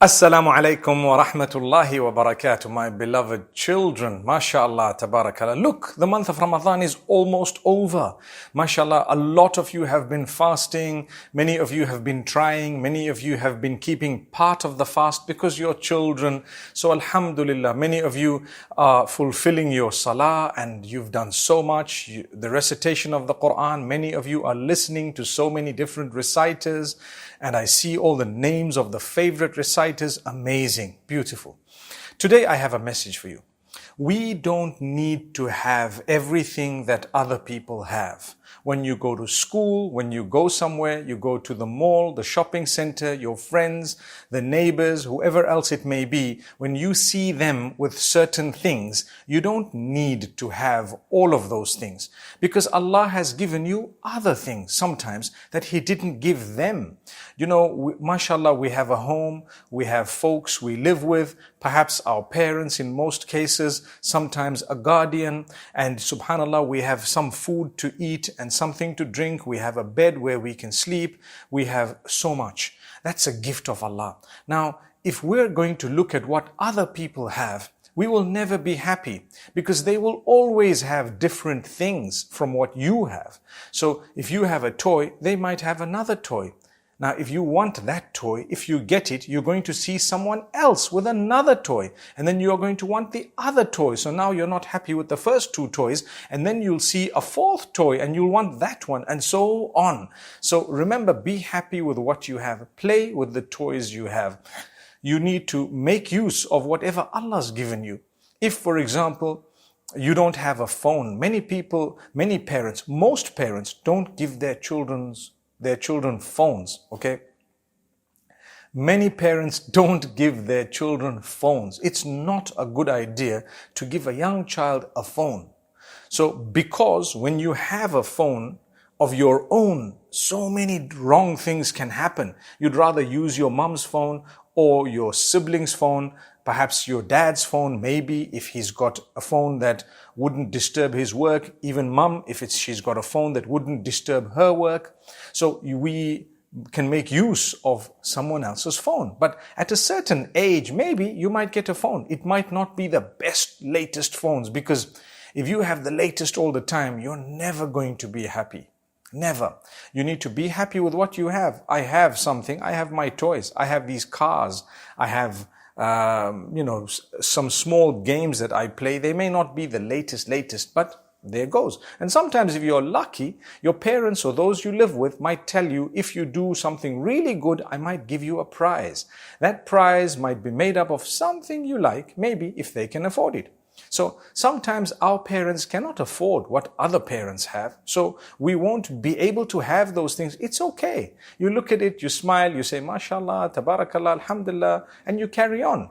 Assalamu alaikum wa rahmatullahi wa barakatuh, my beloved children. MashaAllah, tabarakallah. Look, the month of Ramadan is almost over. MashaAllah, a lot of you have been fasting. Many of you have been trying. Many of you have been keeping part of the fast because you're children. So alhamdulillah, many of you are fulfilling your salah and you've done so much. The recitation of the Quran, many of you are listening to so many different reciters. And I see all the names of the favorite reciters. Amazing, beautiful. Today I have a message for you. We don't need to have everything that other people have. When you go to school, when you go somewhere, you go to the mall, the shopping center, your friends, the neighbors, whoever else it may be, when you see them with certain things, you don't need to have all of those things because Allah has given you other things sometimes that He didn't give them. You know, mashallah, we have a home, we have folks we live with, perhaps our parents in most cases, sometimes a guardian, and subhanallah, we have some food to eat and something to drink. We have a bed where we can sleep. We have so much. That's a gift of Allah. Now, if we're going to look at what other people have, we will never be happy because they will always have different things from what you have. So if you have a toy, they might have another toy. Now, if you want that toy, if you get it, you're going to see someone else with another toy. And then you're going to want the other toy. So now you're not happy with the first two toys. And then you'll see a fourth toy and you'll want that one and so on. So remember, be happy with what you have. Play with the toys you have. You need to make use of whatever Allah's given you. If, for example, you don't have a phone, many parents, most parents don't give their children phones, okay? Many parents don't give their children phones. It's not a good idea to give a young child a phone. So because when you have a phone of your own, so many wrong things can happen. You'd rather use your mom's phone or your sibling's phone, perhaps your dad's phone, maybe if he's got a phone that wouldn't disturb his work, even mom, if she's got a phone that wouldn't disturb her work. So we can make use of someone else's phone. But at a certain age, maybe you might get a phone. It might not be the best, latest phones, because if you have the latest all the time, you're never going to be happy. Never. You need to be happy with what you have. I have something. I have my toys. I have these cars. I have some small games that I play. They may not be the latest, but there goes. And sometimes if you're lucky, your parents or those you live with might tell you, if you do something really good, I might give you a prize. That prize might be made up of something you like, maybe if they can afford it. So sometimes our parents cannot afford what other parents have. So we won't be able to have those things. It's okay. You look at it, you smile, you say, MashaAllah, Tabarakallah, Alhamdulillah, and you carry on.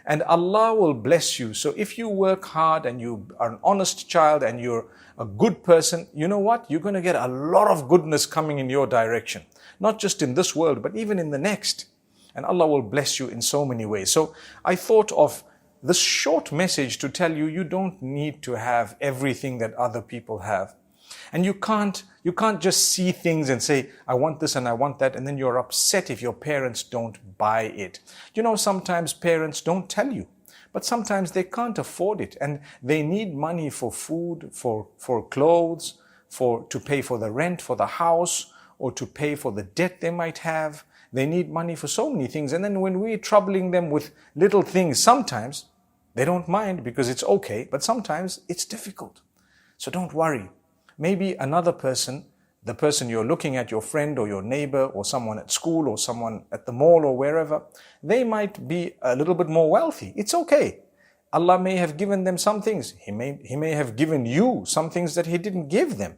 And Allah will bless you. So if you work hard and you are an honest child and you're a good person, you know what? You're going to get a lot of goodness coming in your direction. Not just in this world, but even in the next. And Allah will bless you in so many ways. So I thought of this short message to tell you, you don't need to have everything that other people have. And you can't just see things and say, I want this and I want that, and then you're upset if your parents don't buy it. You know, sometimes parents don't tell you, but sometimes they can't afford it and they need money for food, for clothes, to pay for the rent for the house, or to pay for the debt they might have. They need money for so many things. And then when we're troubling them with little things, sometimes they don't mind because it's okay, but sometimes it's difficult. So don't worry. Maybe another person, the person you're looking at, your friend or your neighbor or someone at school or someone at the mall or wherever, they might be a little bit more wealthy. It's okay. Allah may have given them some things. He may have given you some things that He didn't give them.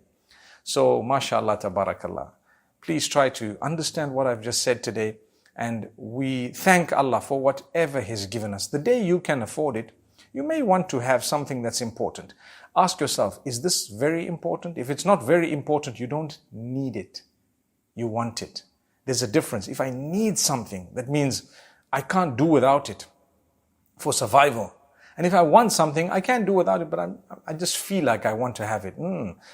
So, mashallah, tabarakallah. Please try to understand what I've just said today, and we thank Allah for whatever He's given us. The day you can afford it, you may want to have something that's important. Ask yourself, is this very important? If it's not very important, you don't need it. You want it. There's a difference. If I need something, that means I can't do without it for survival. And if I want something, I can't do without it, but I just feel like I want to have it.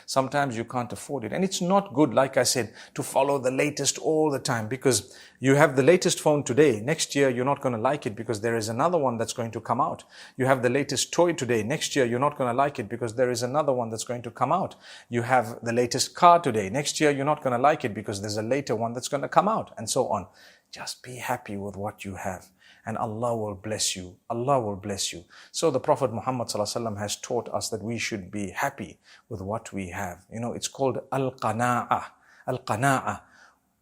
Sometimes you can't afford it. And it's not good, like I said, to follow the latest all the time, because you have the latest phone today. Next year, you're not going to like it because there is another one that's going to come out. You have the latest toy today. Next year, you're not going to like it because there is another one that's going to come out. You have the latest car today. Next year, you're not going to like it because there's a later one that's going to come out, and so on. Just be happy with what you have, and Allah will bless you. Allah will bless you. So the Prophet Muhammad ﷺ has taught us that we should be happy with what we have. You know, it's called al-qana'ah. Al-qana'ah.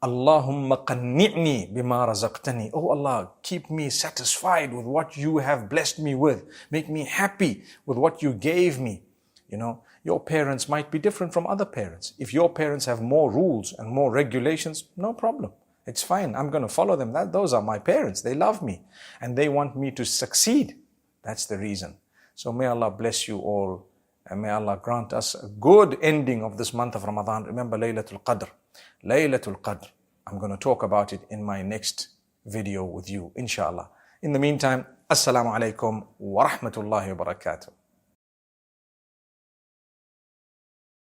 Allahumma qanni'ni bima razaqtani. Oh Allah, keep me satisfied with what you have blessed me with. Make me happy with what you gave me. You know, your parents might be different from other parents. If your parents have more rules and more regulations, no problem. It's fine. I'm going to follow them. Those are my parents. They love me and they want me to succeed. That's the reason. So may Allah bless you all, and may Allah grant us a good ending of this month of Ramadan. Remember Laylatul Qadr. Laylatul Qadr. I'm going to talk about it in my next video with you, inshallah. In the meantime, Assalamu alaikum wa rahmatullahi wa barakatuh.